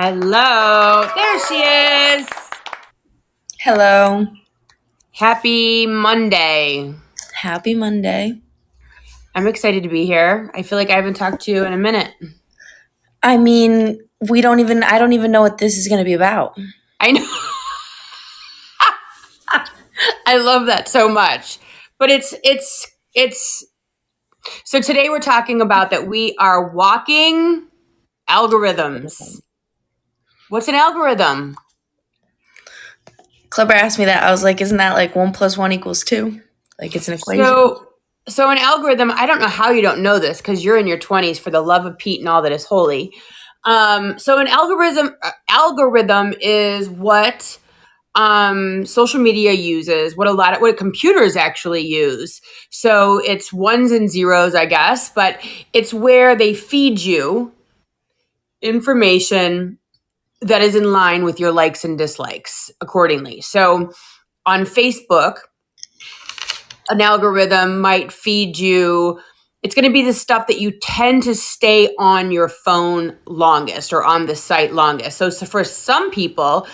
Hello. There she is. Hello. Happy Monday. Happy Monday. I'm excited to be here. I feel like I haven't talked to you in a minute. I mean, I don't even know what this is going to be about. I know. I love that so much. But it's so today we're talking about that we are walking algorithms. What's an algorithm? Kleber asked me that. I was like, isn't that like 1 + 1 = 2? Like it's an equation. So an algorithm, I don't know how you don't know this because you're in your 20s, for the love of Pete and all that is holy. So an algorithm is what social media uses, what computers actually use. So it's ones and zeros, I guess, but it's where they feed you information that is in line with your likes and dislikes accordingly. So on Facebook, an algorithm might feed you, it's going to be the stuff that you tend to stay on your phone longest or on the site longest. So for some people,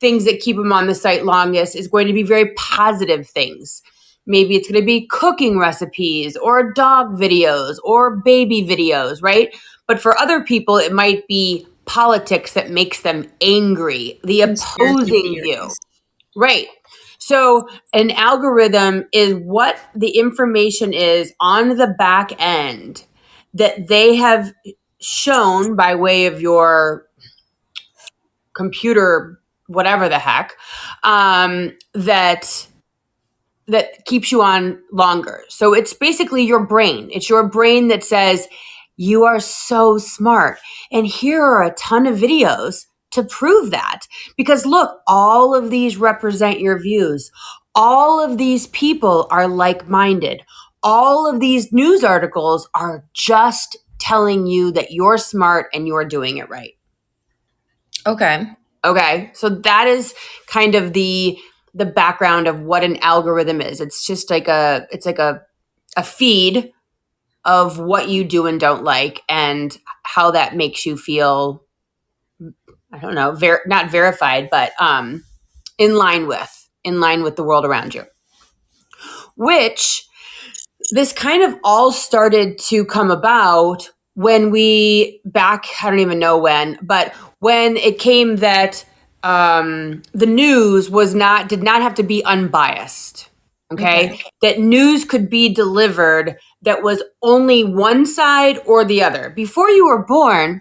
things that keep them on the site longest is going to be very positive things. Maybe it's going to be cooking recipes or dog videos or baby videos, right? But for other people, it might be politics that makes them angry, the opposing view. Right. So an algorithm is what the information is on the back end that they have shown by way of your computer, whatever the heck, that keeps you on longer. So it's basically your brain. It's your brain that says, you are so smart. And here are a ton of videos to prove that. Because look, all of these represent your views. All of these people are like-minded. All of these news articles are just telling you that you're smart and you're doing it right. Okay. Okay. So that is kind of the background of what an algorithm is. It's just like a feed of what you do and don't like and how that makes you feel. I don't know, not verified, but in line with the world around you. Which this kind of all started to come about when I don't even know when, but when it came that the news did not have to be unbiased. Okay? That news could be delivered that was only one side or the other. Before you were born,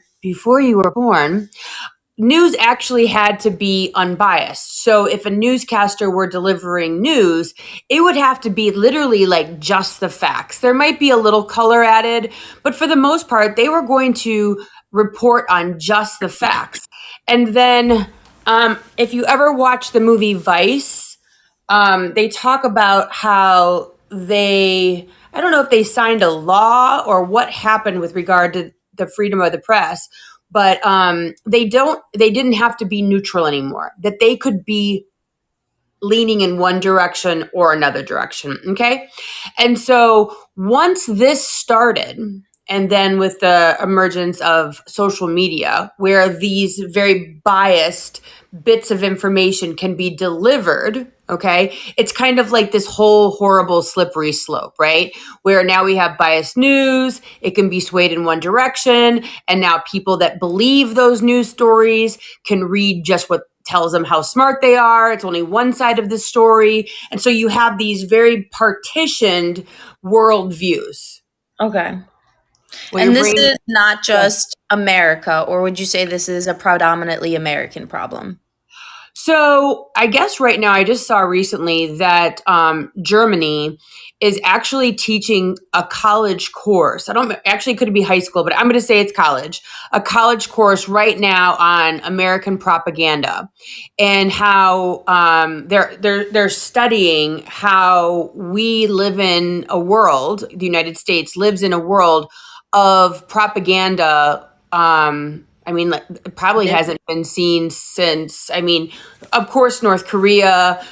news actually had to be unbiased. So if a newscaster were delivering news, it would have to be literally like just the facts. There might be a little color added, but for the most part, they were going to report on just the facts. And then if you ever watch the movie Vice, they talk about how I don't know if they signed a law or what happened with regard to the freedom of the press, but they didn't have to be neutral anymore, that they could be leaning in one direction or another direction. Okay. And so once this started, and then with the emergence of social media, where these very biased bits of information can be delivered, okay, it's kind of like this whole horrible slippery slope, right? Where now we have biased news, it can be swayed in one direction, and now people that believe those news stories can read just what tells them how smart they are. It's only one side of the story. And so you have these very partitioned worldviews. Okay. Well, and this is not just America, or would you say this is a predominantly American problem? So I guess right now, I just saw recently that Germany is actually teaching a college course. I don't actually, could it be high school, but I'm going to say it's college. A college course right now on American propaganda and how they're studying how we live in a world. The United States lives in a world of propaganda. It probably hasn't been seen since, of course, North Korea,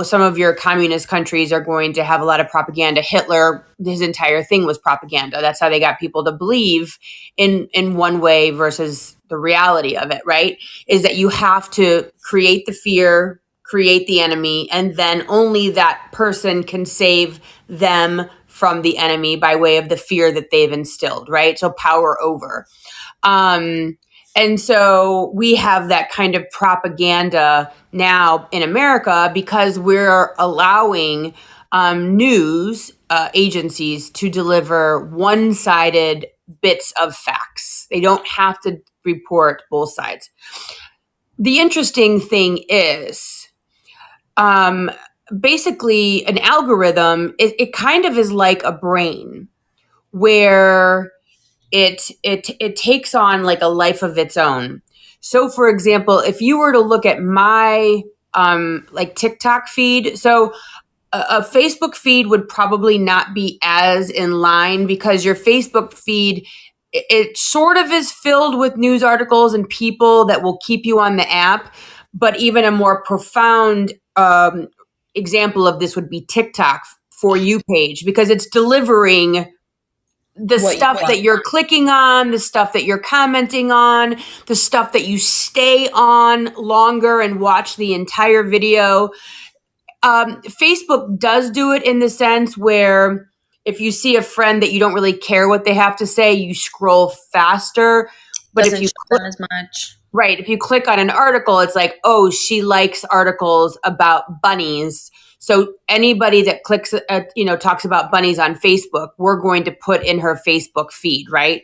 some of your communist countries are going to have a lot of propaganda. Hitler, his entire thing was propaganda. That's how they got people to believe in one way versus the reality of it, right? Is that you have to create the fear, create the enemy, and then only that person can save them from the enemy by way of the fear that they've instilled, right? So power over. Um, and so we have that kind of propaganda now in America because we're allowing news agencies to deliver one sided bits of facts. They don't have to report both sides. The interesting thing is, um, basically, an algorithm, it kind of is like a brain where it takes on like a life of its own. So, for example, if you were to look at my like TikTok feed, so a Facebook feed would probably not be as in line because your Facebook feed it sort of is filled with news articles and people that will keep you on the app. But even a more profound example of this would be TikTok for you page because it's delivering the stuff that you're clicking on, the stuff that you're commenting on, the stuff that you stay on longer and watch the entire video. Facebook does do it in the sense where if you see a friend that you don't really care what they have to say, you scroll faster. But Doesn't if you show them as much. right, if you click on an article, it's like, oh, she likes articles about bunnies. So anybody that clicks, talks about bunnies on Facebook, we're going to put in her Facebook feed, right?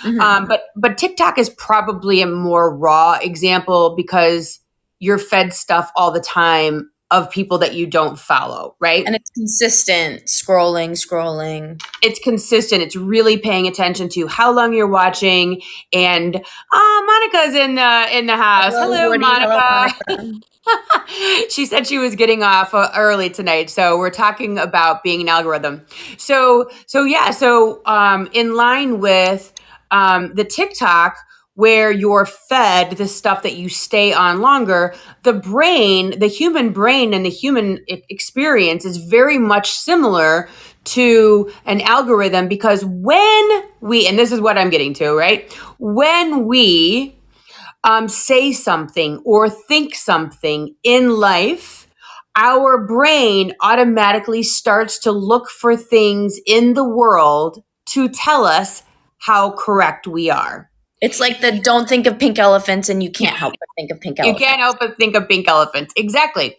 Mm-hmm. But TikTok is probably a more raw example because you're fed stuff all the time of people that you don't follow, right? And it's consistent scrolling. It's consistent. It's really paying attention to how long you're watching. And Monica's in the house. Hello, Woody. Monica. Hello, Monica. She said she was getting off early tonight, so we're talking about being an algorithm. So in line with the TikTok, where you're fed the stuff that you stay on longer, the human brain and the human experience is very much similar to an algorithm because and this is what I'm getting to, right? When we say something or think something in life, our brain automatically starts to look for things in the world to tell us how correct we are. It's like the don't think of pink elephants and you can't help but think of pink You elephants. can't help but think of pink elephants. Exactly.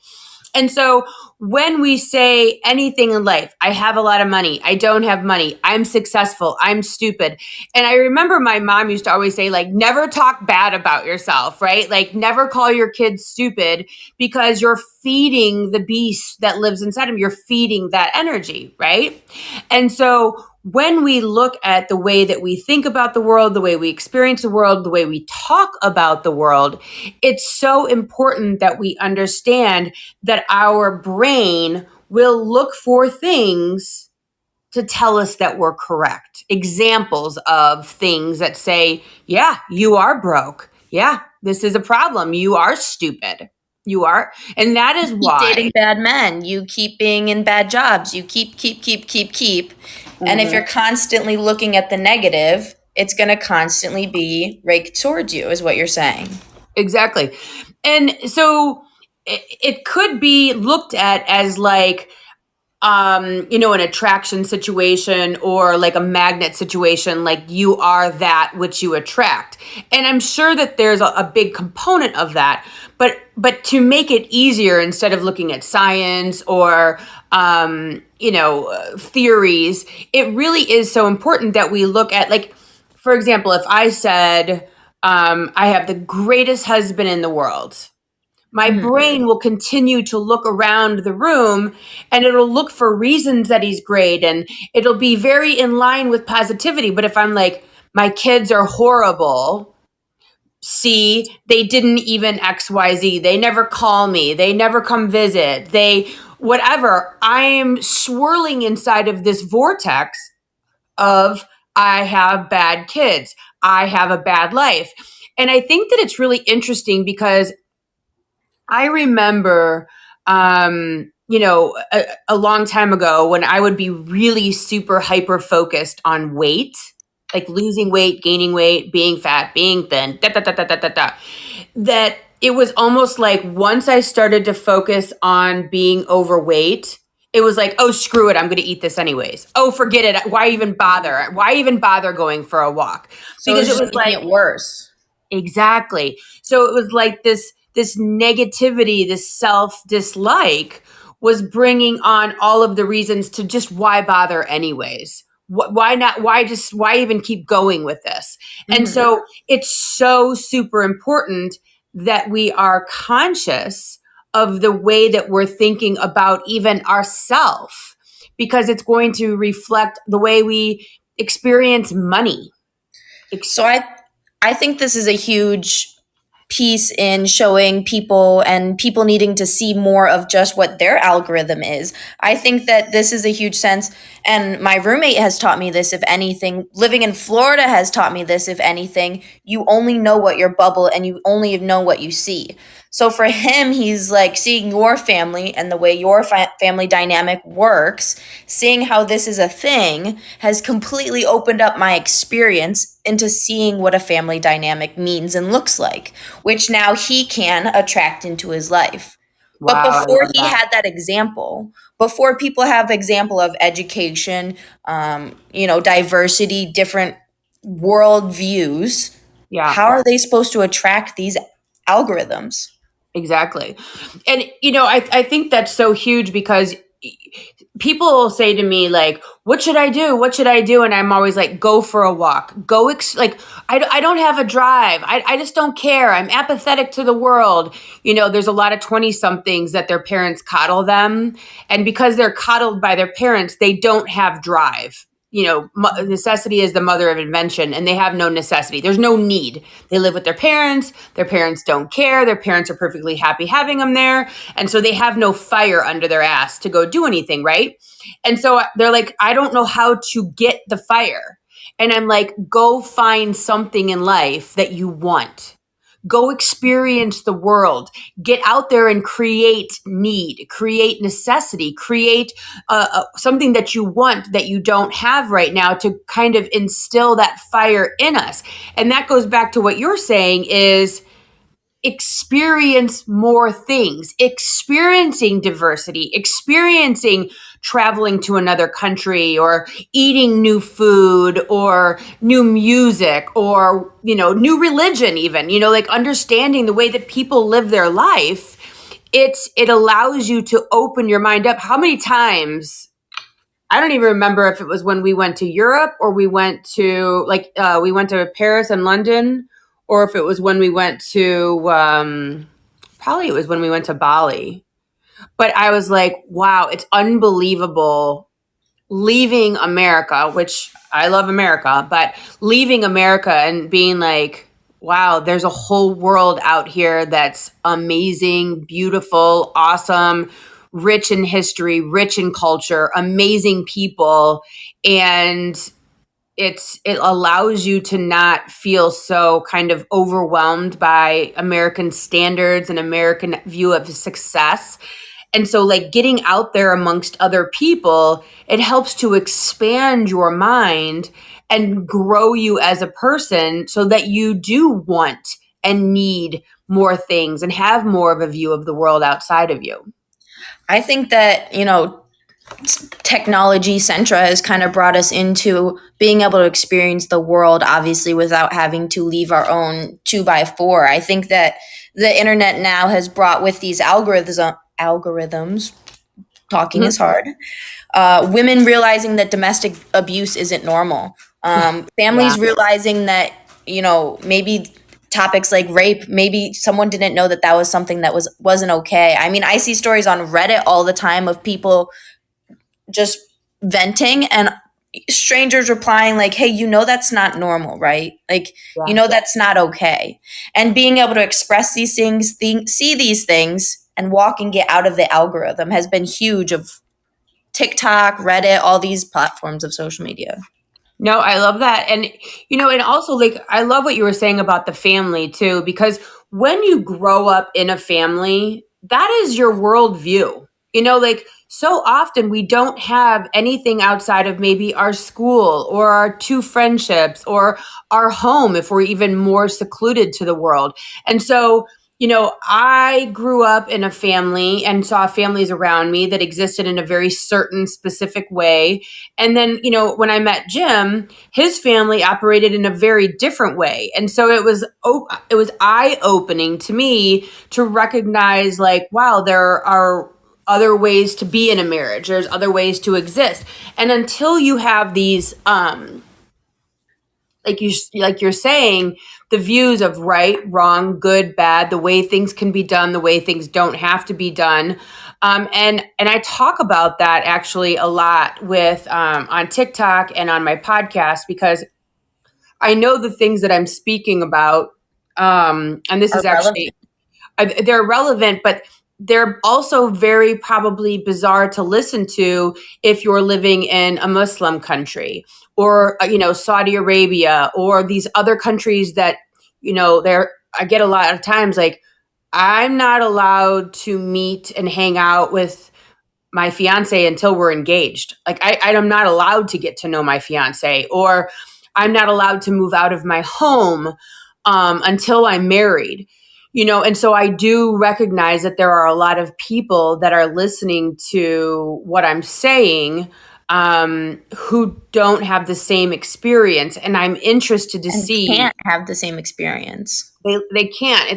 And so when we say anything in life, I have a lot of money, I don't have money, I'm successful, I'm stupid. And I remember my mom used to always say, like, never talk bad about yourself, right? Like, never call your kids stupid because you're feeding the beast that lives inside them. You're feeding that energy, right? And so when we look at the way that we think about the world, the way we experience the world, the way we talk about the world, it's so important that we understand that our brain will look for things to tell us that we're correct. Examples of things that say, yeah, you are broke. Yeah, this is a problem. You are stupid. You are. And that is why. Dating bad men. You keep being in bad jobs. You keep. And if you're constantly looking at the negative, it's going to constantly be raked towards you, is what you're saying. Exactly. And so it could be looked at as like, an attraction situation or like a magnet situation, like you are that which you attract. And I'm sure that there's a big component of that. But to make it easier, instead of looking at science or, theories, it really is so important that we look at, like, for example, if I said, I have the greatest husband in the world, my brain will continue to look around the room and it'll look for reasons that he's great and it'll be very in line with positivity. But if I'm like, my kids are horrible, see, they didn't even XYZ, they never call me, they never come visit, whatever, I'm swirling inside of this vortex of I have bad kids, I have a bad life. And I think that it's really interesting because I remember, a long time ago when I would be really super hyper focused on weight. like losing weight, gaining weight, being fat, being thin, da, da, da, da, da, da, da, that it was almost like once I started to focus on being overweight, it was like, oh, screw it. I'm going to eat this anyways. Oh, forget it. Why even bother? Why even bother going for a walk? So Because it's it just was making like, it worse. exactly. So it was like this negativity, this self-dislike was bringing on all of the reasons to just why bother anyways. Why not? Why even keep going with this? And Mhm. so it's so super important that we are conscious of the way that we're thinking about even ourself, because it's going to reflect the way we experience money. So I think this is a huge piece in showing people and people needing to see more of just what their algorithm is. I think that this is a huge sense, and my roommate has taught me this, if anything. Living in Florida has taught me this, if anything. You only know what your bubble and you only know what you see. So for him, he's like seeing your family and the way your family dynamic works, seeing how this is a thing has completely opened up my experience into seeing what a family dynamic means and looks like, which now he can attract into his life. But Wow, I before love he that. had that example, before people have example of education, diversity, different world views, Yeah. how are they supposed to attract these algorithms? Exactly. And, I think that's so huge because people will say to me, like, what should I do? What should I do? And I'm always like, go for a walk. I don't have a drive. I just don't care. I'm apathetic to the world. There's a lot of 20 somethings that their parents coddle them. And because they're coddled by their parents, they don't have drive. Necessity is the mother of invention, and they have no necessity. There's no need. They live with their parents. Their parents don't care. Their parents are perfectly happy having them there. And so they have no fire under their ass to go do anything, right? And so they're like, I don't know how to get the fire. And I'm like, go find something in life that you want. Go experience the world. Get out there and create need, create necessity, create something that you want that you don't have right now, to kind of instill that fire in us. And that goes back to what you're saying is experience more things, experiencing diversity, experiencing traveling to another country, or eating new food, or new music, or, new religion, even, like understanding the way that people live their life. It allows you to open your mind up. How many times, I don't even remember if it was when we went to Europe, or we went to we went to Paris and London, or if it was when we went to probably it was when we went to Bali. But I was like, wow, it's unbelievable leaving America, which I love America, but leaving America and being like, wow, there's a whole world out here that's amazing, beautiful, awesome, rich in history, rich in culture, amazing people. And it allows you to not feel so kind of overwhelmed by American standards and American view of success. And so, like, getting out there amongst other people, it helps to expand your mind and grow you as a person, so that you do want and need more things and have more of a view of the world outside of you. I think that, technology centra has kind of brought us into being able to experience the world, obviously, without having to leave our own 2x4. I think that the internet now has brought with these algorithms, talking is Mhm. hard, women realizing that domestic abuse isn't normal, Yeah. families realizing that, maybe topics like rape, maybe someone didn't know that that was something that wasn't okay. I mean, I see stories on Reddit all the time of people just venting and strangers replying like, hey, that's not normal, right? Like, Yeah. that's not okay. And being able to express these things, see these things, and walk and get out of the algorithm has been huge, of TikTok, Reddit, all these platforms of social media. No, I love that. And, and also, like, I love what you were saying about the family too, because when you grow up in a family, that is your worldview. Like so often we don't have anything outside of maybe our school or our two friendships or our home if we're even more secluded to the world. And so, I grew up in a family and saw families around me that existed in a very certain specific way. And then, when I met Jim, his family operated in a very different way. And so it was eye-opening to me to recognize, like, wow, there are other ways to be in a marriage. There's other ways to exist. And until you have these like you're saying, the views of right, wrong, good, bad, the way things can be done, the way things don't have to be done. And I talk about that actually a lot with on TikTok and on my podcast, because I know the things that I'm speaking about, and this Are is relevant. actually they're relevant, but they're also very probably bizarre to listen to if you're living in a Muslim country or Saudi Arabia or these other countries that there. I get a lot of times like, I'm not allowed to meet and hang out with my fiance until we're engaged. Like I'm not allowed to get to know my fiance, or I'm not allowed to move out of my home until I'm married. And so I do recognize that there are a lot of people that are listening to what I'm saying, who don't have the same experience, and I'm interested to And see. can't have the same experience. They can't.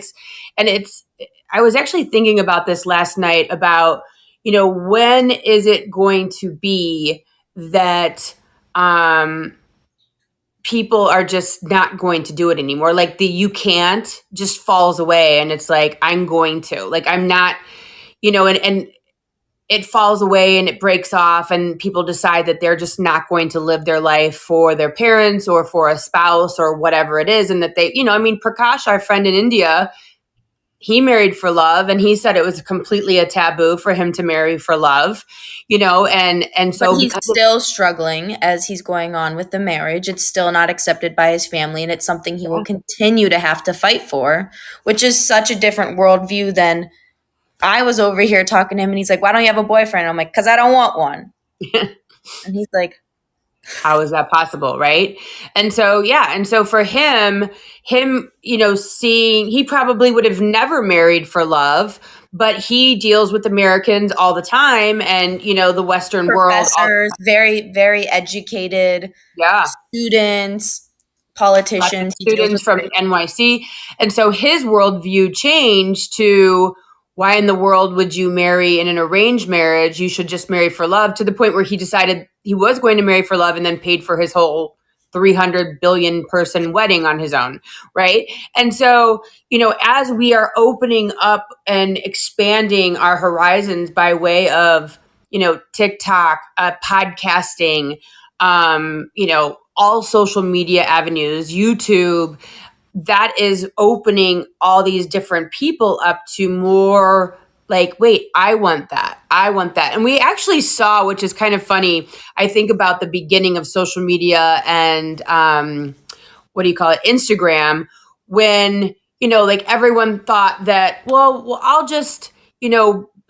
It's I was actually thinking about this last night about, when is it going to be that people are just not going to do it anymore? Like the you can't just falls away, and it's like, I'm going to, like, I'm not, and it falls away and it breaks off, and people decide that they're just not going to live their life for their parents or for a spouse or whatever it is. And that they, Prakash, our friend in India, he married for love, and he said it was completely a taboo for him to marry for love, and But so he's because of, still struggling as he's going on with the marriage. It's still not accepted by his family, and it's something he will continue to have to fight for, which is such a different worldview than I was over here talking to him, and he's like, "Why don't you have a boyfriend?" I'm like, "Because I don't want one." And he's like, how is that possible, right? And so, yeah, and so for him, seeing, he probably would have never married for love, but he deals with Americans all the time, and the Western world all. professors, very, very educated Yeah, students, lots of politicians. He deals students with from NYC. And so his worldview changed to, why in the world would you marry in an arranged marriage? You should just marry for love, to the point where he decided he was going to marry for love and then paid for his whole 300 billion person wedding on his own. Right. And so, as we are opening up and expanding our horizons by way of, TikTok, podcasting, all social media avenues, YouTube, that is opening all these different people up to more, like, wait, I want that. I want that. And we actually saw, which is kind of funny, I think about the beginning of social media and what do you call it, Instagram, when, like everyone thought that, well, I'll just,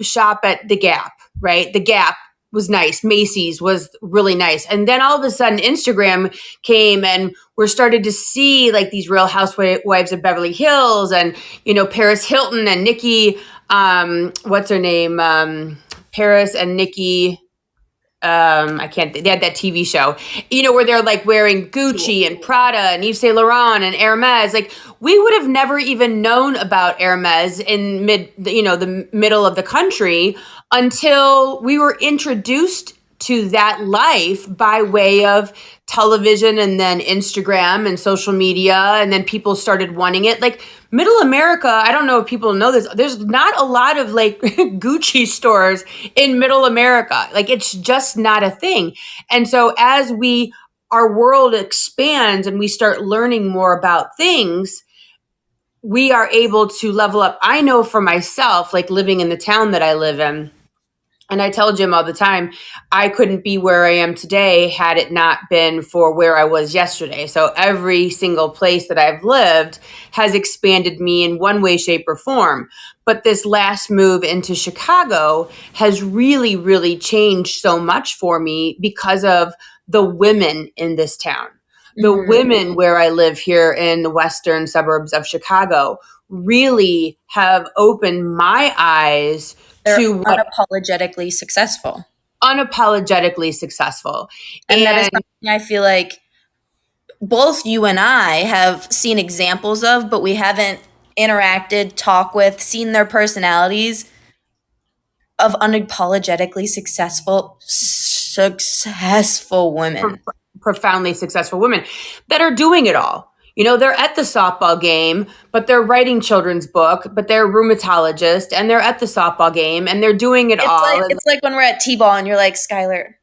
shop at the Gap, right? The Gap was nice. Macy's was really nice. And then all of a sudden Instagram came, and we're started to see like these Real Housewives of Beverly Hills, and, Paris Hilton and Nikki, what's her name? Paris and Nikki, I can't, they had that TV show, where they're like wearing Gucci and Prada and Yves Saint Laurent and Hermes. Like, we would have never even known about Hermes in the middle of the country until we were introduced to that life by way of television and then Instagram and social media. And then people started wanting it. Like, middle America, I don't know if people know this, there's not a lot of like Gucci stores in middle America. Like, it's just not a thing. And so as our world expands and we start learning more about things, we are able to level up. I know for myself, like living in the town that I live in, And I tell Jim all the time, I couldn't be where I am today had it not been for where I was yesterday. So every single place that I've lived has expanded me in one way, shape, or form. But this last move into Chicago has really, really changed so much for me because of the women in this town. The women where I live here in the western suburbs of Chicago really have opened my eyes They're to what unapologetically successful. unapologetically successful. And that is And something I feel like both you and I have seen examples of, but we haven't interacted, talked with, seen their personalities of unapologetically successful pro- women. profoundly successful women that are doing it all. You know, they're at the softball game, but they're writing children's book, but they're a rheumatologist and they're at the softball game and they're doing it all. And It's like when we're at T-ball and you're like, Skylar,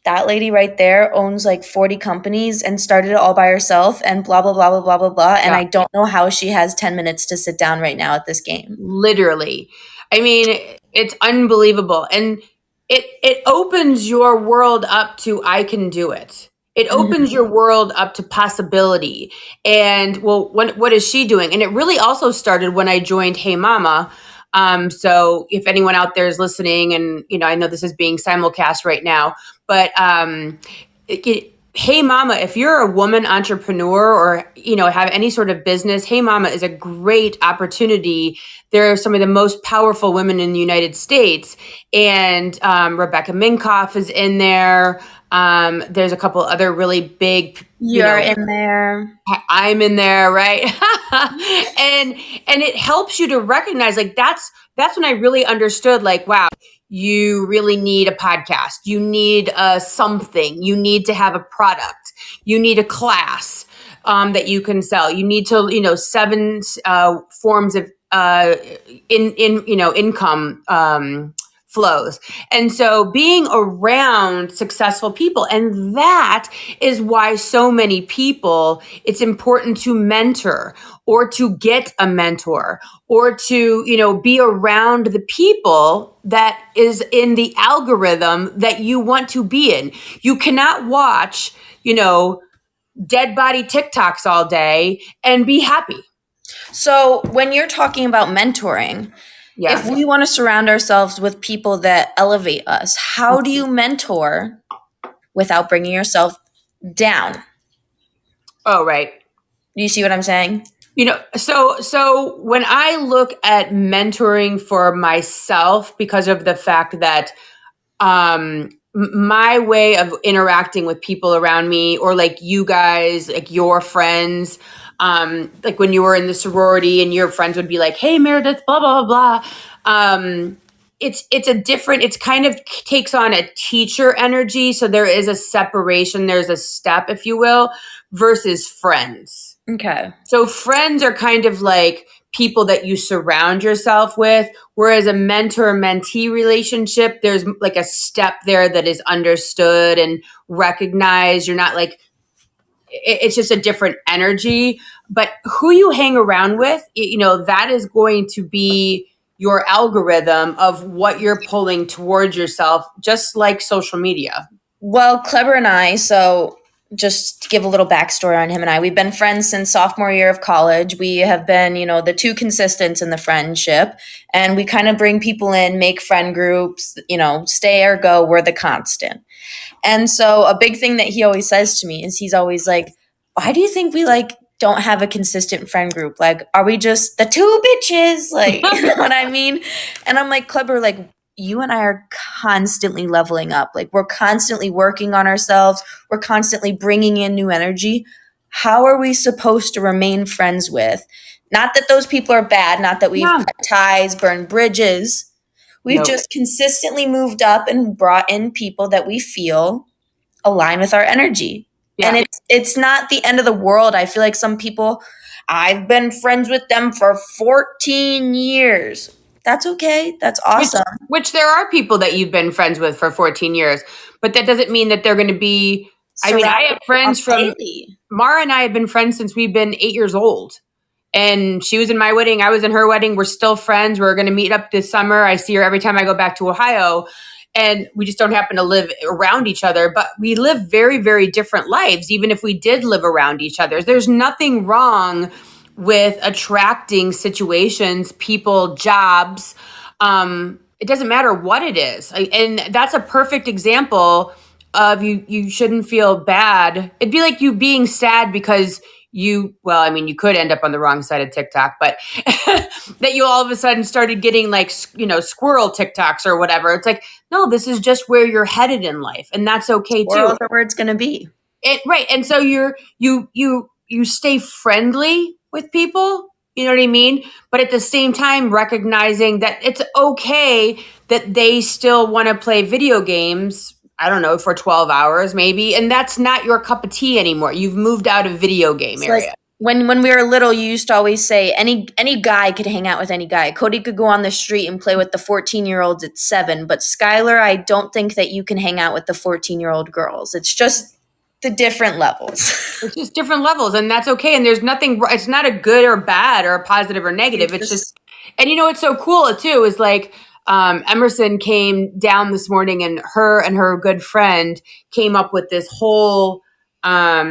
that lady right there owns like 40 companies and started it all by herself and blah blah blah blah blah blah blah. And yeah, I don't know how she has 10 minutes to sit down right now at this game. literally. I mean, it's unbelievable. And it opens your world up to I can do it. It Mhm. opens your world up to possibility. And well, what is she doing? And it really also started when I joined Hey Mama. So if anyone out there is listening, and you know, I know this is being simulcast right now, but Hey Mama, if you're a woman entrepreneur or you know have any sort of business, Hey Mama is a great opportunity. They're some of the most powerful women in the United States, and Rebecca Minkoff is in there. There's a couple other really big, you You're know, in there. I'm in there, right? and it helps you to recognize like that's when I really understood like wow, you really need a podcast. You need something. You need to have a product. You need a class that you can sell. You need to, you know, seven forms of in you know income flows. And so being around successful people, and that is why so many people, it's important to mentor or to get a mentor or to, you know, be around the people that is in the algorithm that you want to be in. You cannot watch, you know, dead body TikToks all day and be happy. So when you're talking about mentoring, if Yeah. we want to surround ourselves with people that elevate us, how do you mentor without bringing yourself down? Oh, right. Do you see what I'm saying? You know, so when I look at mentoring for myself, because of the fact that my way of interacting with people around me, or like you guys, like your friends, like when you were in the sorority and your friends would be like, "Hey, Meredith, blah blah blah blah." It's a different. It's kind of takes on a teacher energy, so there is a separation. There's a step, if you will, versus friends. Okay. So friends are kind of like people that you surround yourself with, whereas a mentor mentee relationship, there's like a step there that is understood and recognized. You're not like it's just a different energy, but who you hang around with, you know, that is going to be your algorithm of what you're pulling towards yourself, just like social media. Well, Kleber and I, so just to give a little backstory on him and I, we've been friends since sophomore year of college. We have been, you know, the two consistents in the friendship, and we kind of bring people in, make friend groups, you know, stay or go, we're the constant. And so a big thing that he always says to me is he's always like, why do you think we like don't have a consistent friend group? Like, are we just the two bitches? Like, you know what I mean? And I'm like, Kleber, like, you and I are constantly leveling up. Like, we're constantly working on ourselves. We're constantly bringing in new energy. How are we supposed to remain friends with? Not that those people are bad, not that we've Yeah. cut ties, burned bridges. We've Nope. just consistently moved up and brought in people that we feel align with our energy. And Yeah. it's not the end of the world. I feel like some people, I've been friends with them for 14 years. That's okay. That's Which awesome. which there are people that you've been friends with for 14 years, but that doesn't mean that they're going to be. I mean, I have Surrounded on friends from daily. Mara and I have been friends since we've been 8 years old. And she was in my wedding. I was in her wedding. We're still friends. We're going to meet up this summer. I see her every time I go back to Ohio. And we just don't happen to live around each other. But we live very, very different lives, even if we did live around each other. There's nothing wrong with attracting situations, people, jobs. It doesn't matter what it is. And that's a perfect example of you shouldn't feel bad. It'd be like you being sad because you could end up on the wrong side of TikTok, but that you all of a sudden started getting like, squirrel TikToks or whatever. It's like, no, this is just where you're headed in life. And that's okay Or too. else where it's going to be. Right. And so you stay friendly with people, you know what I mean? But at the same time, recognizing that it's okay that they still want to play video games, I don't know, for 12 hours maybe. And that's not your cup of tea anymore. You've moved out of video game It's like area. when we were little, you used to always say any guy could hang out with any guy. Cody could go on the street and play with the 14-year-olds at 7, but Skylar, I don't think that you can hang out with the 14-year-old girls. It's just the different levels. It's just different levels, and that's okay. And there's nothing, it's not a good or bad or a positive or negative. It's just, and what's so cool too is like, Emerson came down this morning and her good friend came up with this whole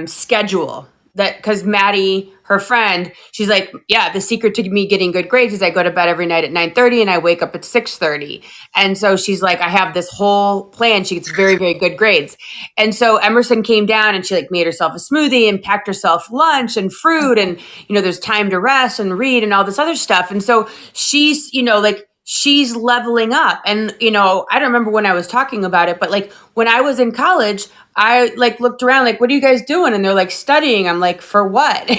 schedule that, because Maddie, her friend, she's like, yeah, the secret to me getting good grades is I go to bed every night at 9:30 and I wake up at 6:30. And so she's like, I have this whole plan. She gets very, very good grades. And so Emerson came down and she like made herself a smoothie and packed herself lunch and fruit. And, there's time to rest and read and all this other stuff. And so she's, like, she's leveling up. And, I don't remember when I was talking about it, but like when I was in college, I like looked around like, what are you guys doing? And they're like studying. I'm like, for what?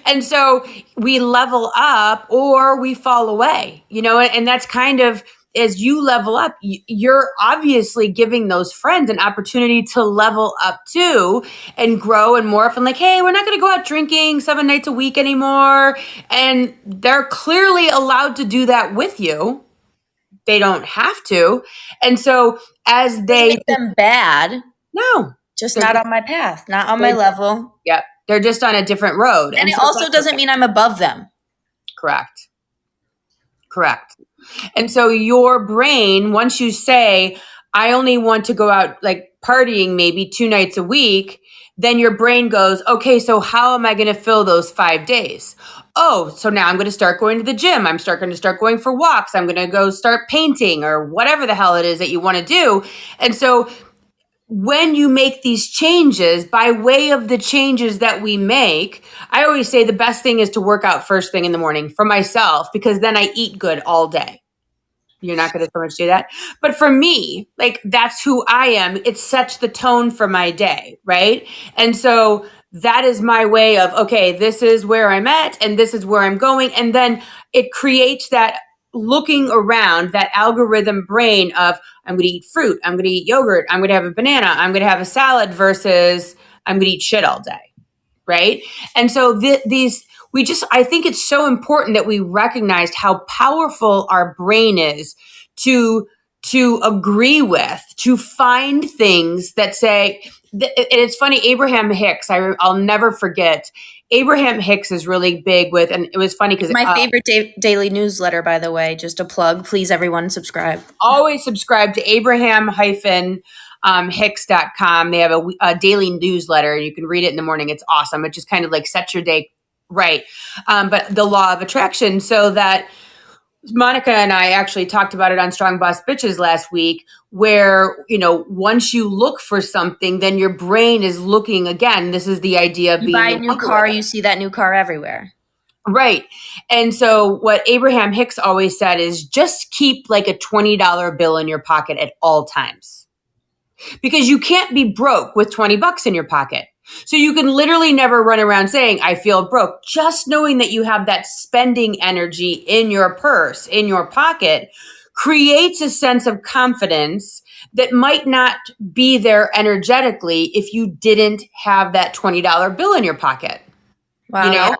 And so we level up or we fall away, and that's kind of, as you level up, you're obviously giving those friends an opportunity to level up too and grow and morph and like, hey, we're not going to go out drinking 7 nights a week anymore. And they're clearly allowed to do that with you. They don't have to. And so as they make them bad, no, just not on my path, not on my level. Yep. They're just on a different road. And it so also doesn't mean I'm above them. Correct. And so your brain, once you say, I only want to go out like partying maybe 2 nights a week, then your brain goes, okay, so how am I going to fill those 5 days? Oh, so now I'm going to start going to the gym. I'm going to start going for walks. I'm going to go start painting or whatever the hell it is that you want to do. And so when you make these changes, by way of the changes that we make, I always say the best thing is to work out first thing in the morning for myself, because then I eat good all day. You're not going to so much do that. But for me, like that's who I am. It sets the tone for my day, right? And so that is my way of, okay, this is where I'm at and this is where I'm going. And then it creates that looking around, that algorithm brain of I'm going to eat fruit, I'm going to eat yogurt, I'm going to have a banana, I'm going to have a salad versus I'm going to eat shit all day, right? And so I think it's so important that we recognized how powerful our brain is to agree with, to find things that say, and it's funny, Abraham Hicks, I'll never forget. Abraham Hicks is really big with, and it was funny because my favorite daily newsletter, by the way, just a plug. Please, everyone, subscribe. Always subscribe to Abraham-Hicks.com. They have a daily newsletter. You can read it in the morning. It's awesome. It just kind of like sets your day right. But the law of attraction, so that Monica and I actually talked about it on Strong Boss Bitches last week, where, once you look for something, then your brain is looking again. This is the idea of you buy a new car, you see that new car everywhere. Right. And so what Abraham Hicks always said is just keep like a $20 bill in your pocket at all times, because you can't be broke with $20 in your pocket. So you can literally never run around saying, I feel broke. Just knowing that you have that spending energy in your purse, in your pocket, creates a sense of confidence that might not be there energetically if you didn't have that $20 bill in your pocket. Wow. Yeah.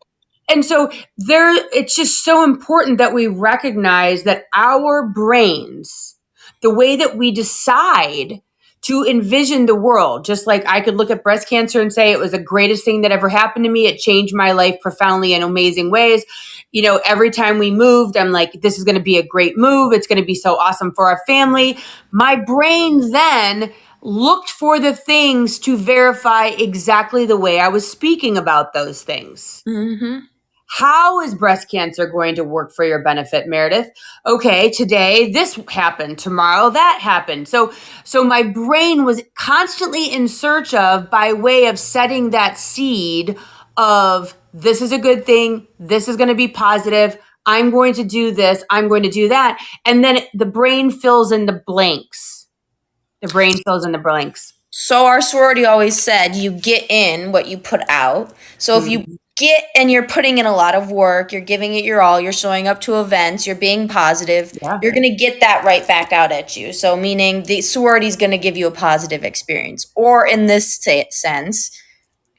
And so it's just so important that we recognize that our brains, the way that we decide to envision the world. Just like I could look at breast cancer and say it was the greatest thing that ever happened to me. It changed my life profoundly in amazing ways. Every time we moved, I'm like, this is going to be a great move. It's going to be so awesome for our family. My brain then looked for the things to verify exactly the way I was speaking about those things. Mm-hmm. How is breast cancer going to work for your benefit, Meredith? Okay, today this happened, tomorrow that happened. So my brain was constantly in search of, by way of setting that seed of, this is a good thing, this is going to be positive, I'm going to do this, I'm going to do that. And then the brain fills in the blanks. The brain fills in the blanks. So our sorority always said you get in what you put out. So if you get and you're putting in a lot of work, you're giving it your all, you're showing up to events, you're being positive, Yeah. you're going to get that right back out at you. So meaning the sorority is going to give you a positive experience. Or in this sense,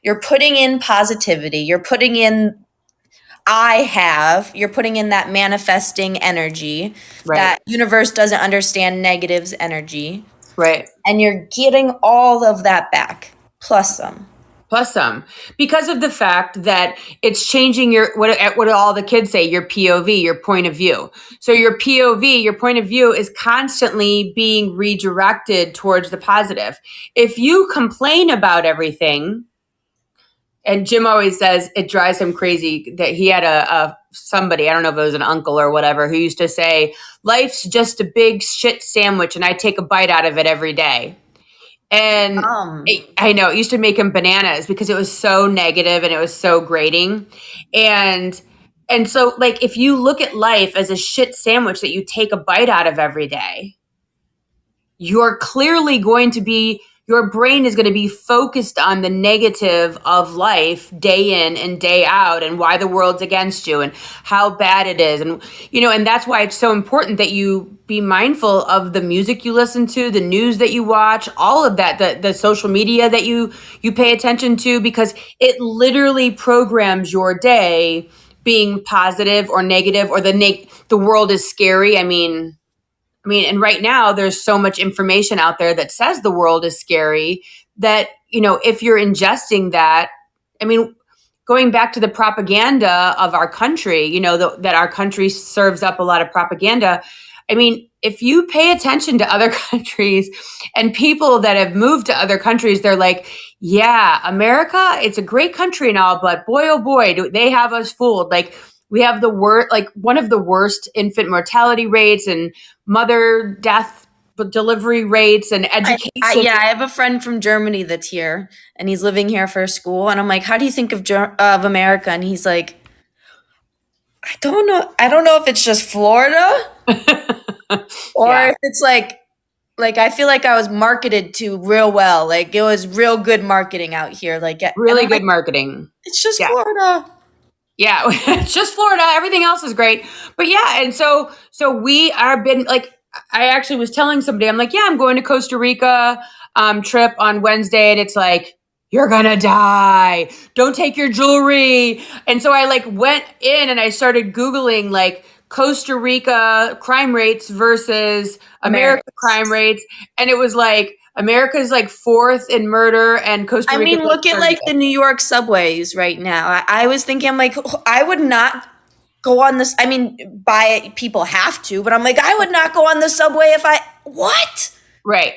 you're putting in positivity, you're putting in you're putting in that manifesting energy. Right. That universe doesn't understand negatives energy. Right. And you're getting all of that back, plus some. Plus some, because of the fact that it's changing what all the kids say, your POV, your point of view. So your POV, your point of view, is constantly being redirected towards the positive. If you complain about everything, and Jim always says it drives him crazy that he had a somebody, I don't know if it was an uncle or whatever, who used to say, life's just a big shit sandwich and I take a bite out of it every day. And I know it used to make him bananas because it was so negative and it was so grating. And so, like, if you look at life as a shit sandwich that you take a bite out of every day, you're clearly going to be, your brain is going to be focused on the negative of life day in and day out, and why the world's against you and how bad it is. And, and that's why it's so important that you be mindful of the music you listen to, the news that you watch, all of that, the social media that you pay attention to, because it literally programs your day being positive or negative, or the world is scary. I mean, and right now there's so much information out there that says the world is scary that, if you're ingesting that, going back to the propaganda of our country, that our country serves up a lot of propaganda. If you pay attention to other countries and people that have moved to other countries, they're like, yeah, America, it's a great country and all, but boy, oh boy, do they have us fooled. Like, we have one of the worst infant mortality rates and mother death delivery rates and education. I have a friend from Germany that's here, and he's living here for school. And I'm like, how do you think of America? And he's like, I don't know. I don't know if it's just Florida or if it's like I feel like I was marketed to real well. Like, it was real good marketing out here. Like, really good marketing. It's just Florida. Yeah, it's just Florida. Everything else is great. But yeah, and so we are been like, I actually was telling somebody, I'm like, yeah, I'm going to Costa Rica trip on Wednesday, and it's like, you're gonna die. Don't take your jewelry. And so I went in and I started Googling Costa Rica crime rates versus America crime rates, and it was like America's fourth in murder, and Costa Rica. Look at the New York subways right now. I was thinking, I'm like, I would not go on this. People have to, but I'm like, I would not go on the subway if what? Right.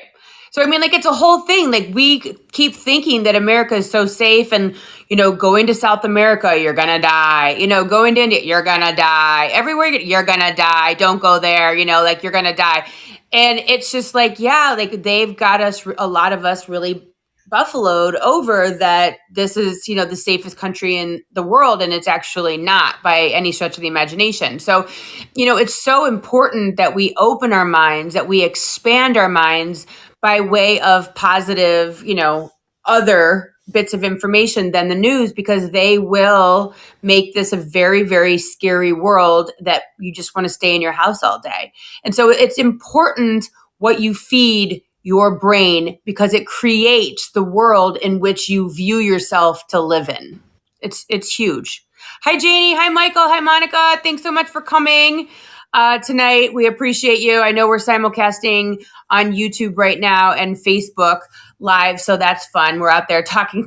So, it's a whole thing. We keep thinking that America is so safe, and, going to South America, you're going to die. Going to India, you're going to die. Everywhere, you're going to die. Don't go there, you're going to die. And it's just they've got us, a lot of us, really buffaloed over that this is, the safest country in the world. And it's actually not by any stretch of the imagination. So, it's so important that we open our minds, that we expand our minds by way of positive, other bits of information than the news, because they will make this a very, very scary world that you just want to stay in your house all day. And so it's important what you feed your brain, because it creates the world in which you view yourself to live in. It's huge. Hi, Janie. Hi, Michael. Hi, Monica. Thanks so much for coming. tonight. We appreciate you. I know we're simulcasting on YouTube right now and Facebook Live, so that's fun. We're out there talking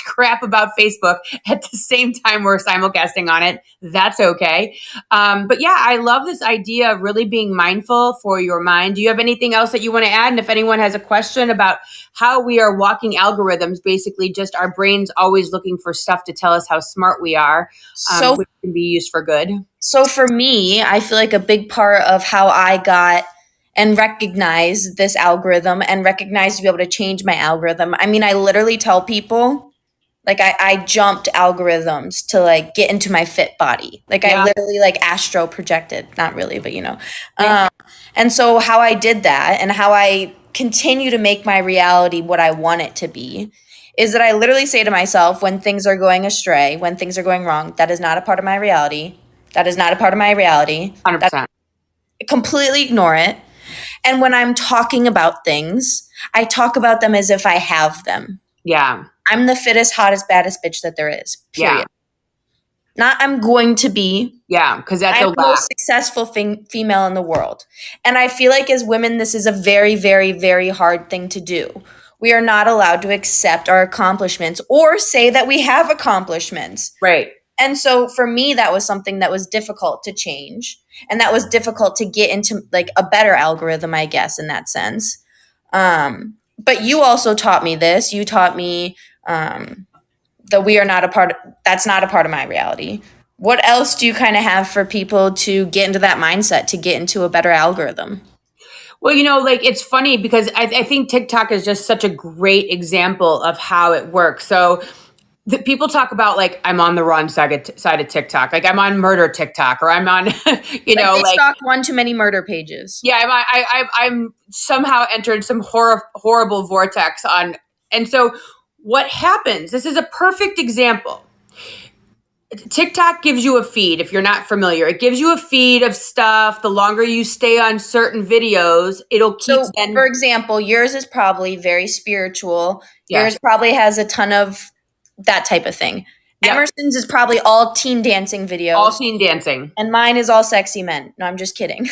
crap about Facebook at the same time we're simulcasting on it. That's okay. But yeah, I love this idea of really being mindful for your mind. Do you have anything else that you want to add? And if anyone has a question about how we are walking algorithms, basically just our brains always looking for stuff to tell us how smart we are, So which can be used for good. So for me, I feel like a big part of how I got and recognized this algorithm and recognized to be able to change my algorithm. I mean, I literally tell people like I jumped algorithms to like get into my fit body. Like I Yeah. literally like astro projected, not really, but you know. Yeah. And so how I did that and how I continue to make my reality what I want it to be is that I literally say to myself when things are going astray, when things are going wrong, that is not a part of my reality. That is not a part of my reality. That 100%. completely ignore it. And when I'm talking about things, I talk about them as if I have them. Yeah. I'm the fittest, hottest, baddest bitch that there is. Period. Yeah. Not I'm going to be. Yeah. Because that's I'm a the lack. most successful female in the world. And I feel like as women, this is a very, very, very hard thing to do. We are not allowed to accept our accomplishments or say that we have accomplishments. Right. And so for me, that was something that was difficult to change. And that was difficult to get into like a better algorithm, I guess, in that sense. But you also taught me this. You taught me that we are not a part of, that's not a part of my reality. What else do you kind of have for people to get into that mindset, to get into a better algorithm? Well, like it's funny because I think TikTok is just such a great example of how it works. So people talk about like I'm on the wrong side of TikTok, like I'm on murder TikTok, or I'm on, Like they stalked one too many murder pages. yeah, I'm somehow entered some horrible vortex on, and so what happens? This is a perfect example. TikTok gives you a feed if you're not familiar. It gives you a feed of stuff. The longer you stay on certain videos, it'll keep So, for example, yours is probably very spiritual. Yes. Yours probably has a ton of that type of thing. Yep. Emerson's is probably all teen dancing videos. All teen dancing. And mine is all sexy men. No, I'm just kidding.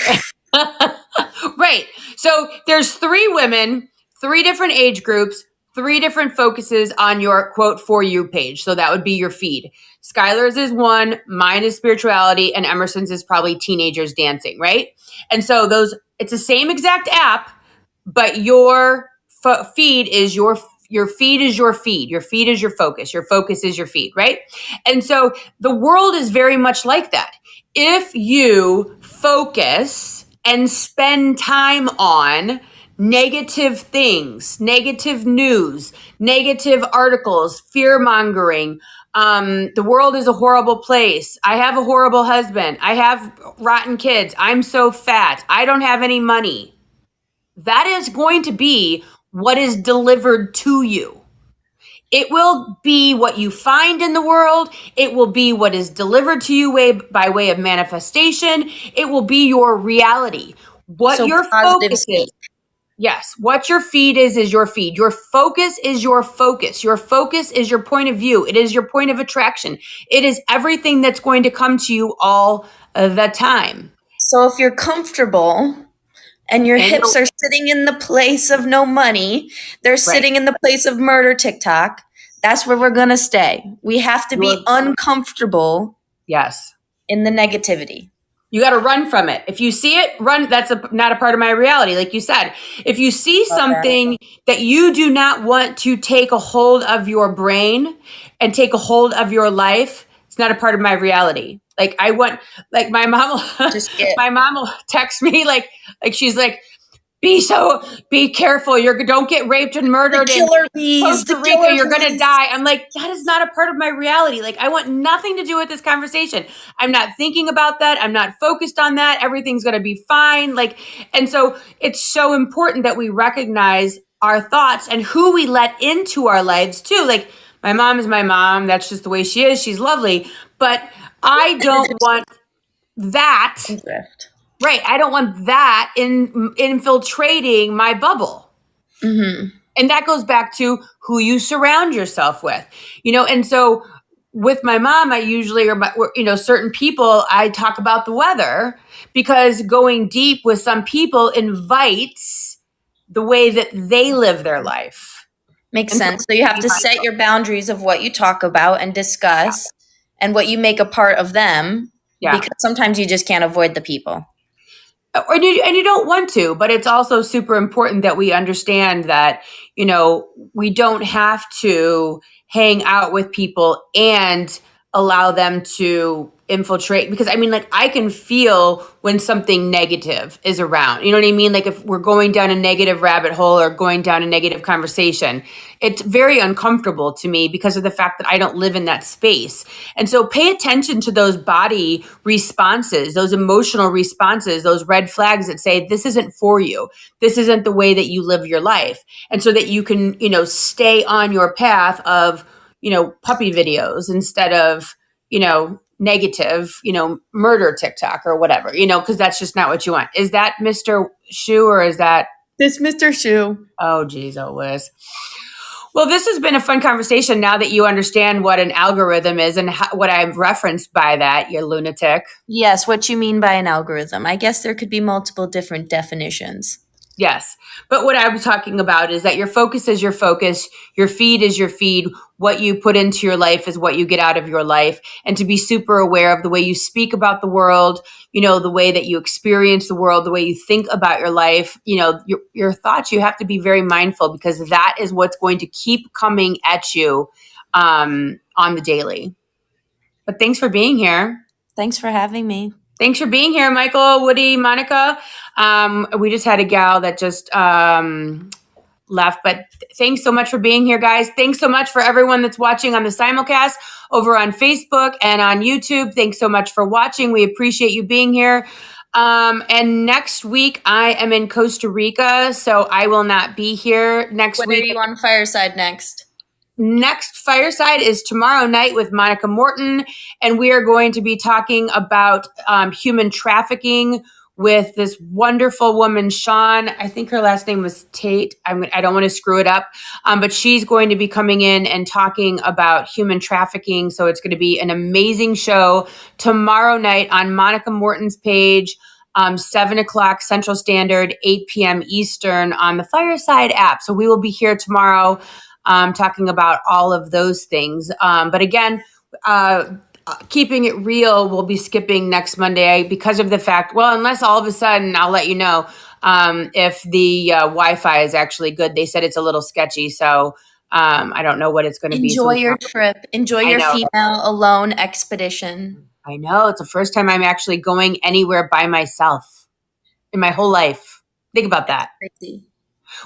Right. So there's 3 women, 3 different age groups, 3 different focuses on your quote for you page. So that would be your feed. Skylar's is 1, mine is spirituality, and Emerson's is probably teenagers dancing, right? And so it's the same exact app, but your feed is your feed is your feed. Your feed is your focus. Your focus is your feed, right? And so the world is very much like that. If you focus and spend time on negative things, negative news, negative articles, fear mongering, the world is a horrible place. I have a horrible husband. I have rotten kids. I'm so fat. I don't have any money. That is going to be what is delivered to you. It will be what you find in the world. It will be what is delivered to you by way of manifestation. It will be your reality. What So your positive focus speak. is. Yes, what your feed is your feed. Your focus is your focus. Your focus is your point of view. It is your point of attraction. It is everything that's going to come to you all the time. So if you're comfortable and your hips are sitting in the place of no money, they're sitting in the place of murder TikTok, that's where we're going to stay. We have to be uncomfortable. Yes. In the negativity. You got to run from it. If you see it, run. That's not a part of my reality. Like you said, if you see something that you do not want to take a hold of your brain and take a hold of your life, it's not a part of my reality. Like my mom will text me like she's like, be careful. Don't get raped and murdered. The killer bees. Costa Rica, you're going to die. I'm like, that is not a part of my reality. Like, I want nothing to do with this conversation. I'm not thinking about that. I'm not focused on that. Everything's going to be fine. Like, and so it's so important that we recognize our thoughts and who we let into our lives too. Like, my mom is my mom. That's just the way she is. She's lovely. But I don't want that. Right. I don't want that infiltrating my bubble. Mm-hmm. And that goes back to who you surround yourself with, and so with my mom, I usually, certain people, I talk about the weather because going deep with some people invites the way that they live their life. Makes And so, sense. So you have to set your boundaries of what you talk about and discuss and what you make a part of them yeah. because sometimes you just can't avoid the people. And you don't want to, but it's also super important that we understand that, we don't have to hang out with people and allow them to infiltrate, because I mean, like, I can feel when something negative is around. You know what I mean? Like, if we're going down a negative rabbit hole or going down a negative conversation, it's very uncomfortable to me because of the fact that I don't live in that space. And so pay attention to those body responses, those emotional responses, those red flags that say, this isn't for you. This isn't the way that you live your life. And so that you can, stay on your path of, puppy videos instead of, negative, murder TikTok or whatever, because that's just not what you want. Is that Mr. Shu, or is that This Mr. Shu. Oh, geez, oh, Liz. Well, this has been a fun conversation now that you understand what an algorithm is and what I've referenced by that, you lunatic. Yes, what you mean by an algorithm. I guess there could be multiple different definitions. Yes. But what I'm talking about is that your focus is your focus, your feed is your feed. What you put into your life is what you get out of your life. And to be super aware of the way you speak about the world, the way that you experience the world, the way you think about your life, your thoughts, you have to be very mindful, because that is what's going to keep coming at you on the daily. But thanks for being here. Thanks for having me. Thanks for being here, Michael, Woody, Monica. We just had a gal that just left, but thanks so much for being here, guys. Thanks so much for everyone that's watching on the simulcast over on Facebook and on YouTube. Thanks so much for watching. We appreciate you being here. And next week, I am in Costa Rica, so I will not be here next When week. are you on Fireside next? Next Fireside is tomorrow night with Monica Morton, and we are going to be talking about human trafficking with this wonderful woman, Sean. I think her last name was Tate. I don't want to screw it up, but she's going to be coming in and talking about human trafficking. So it's going to be an amazing show tomorrow night on Monica Morton's page. 7 o'clock Central Standard, 8 p.m. Eastern on the Fireside app. So we will be here tomorrow talking about all of those things. But again, keeping it real, we'll be skipping next Monday because of the fact, well, unless all of a sudden, I'll let you know if the Wi-Fi is actually good. They said it's a little sketchy, so I don't know what it's going to be. Enjoy your trip. Enjoy your female alone expedition. I know. It's the first time I'm actually going anywhere by myself in my whole life. Think about that. Crazy.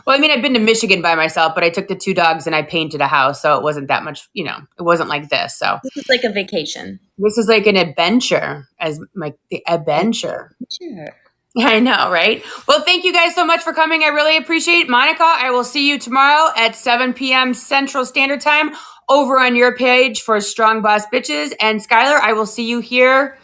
Well, I mean, I've been to Michigan by myself, but I took the 2 dogs and I painted a house. So it wasn't that much, it wasn't like this. So This is like a vacation. this is like an adventure, the adventure. Sure. I know, right? Well, thank you guys so much for coming. I really appreciate it. Monica, I will see you tomorrow at 7 p.m. Central Standard Time over on your page for Strong Boss Bitches. And Skylar, I will see you here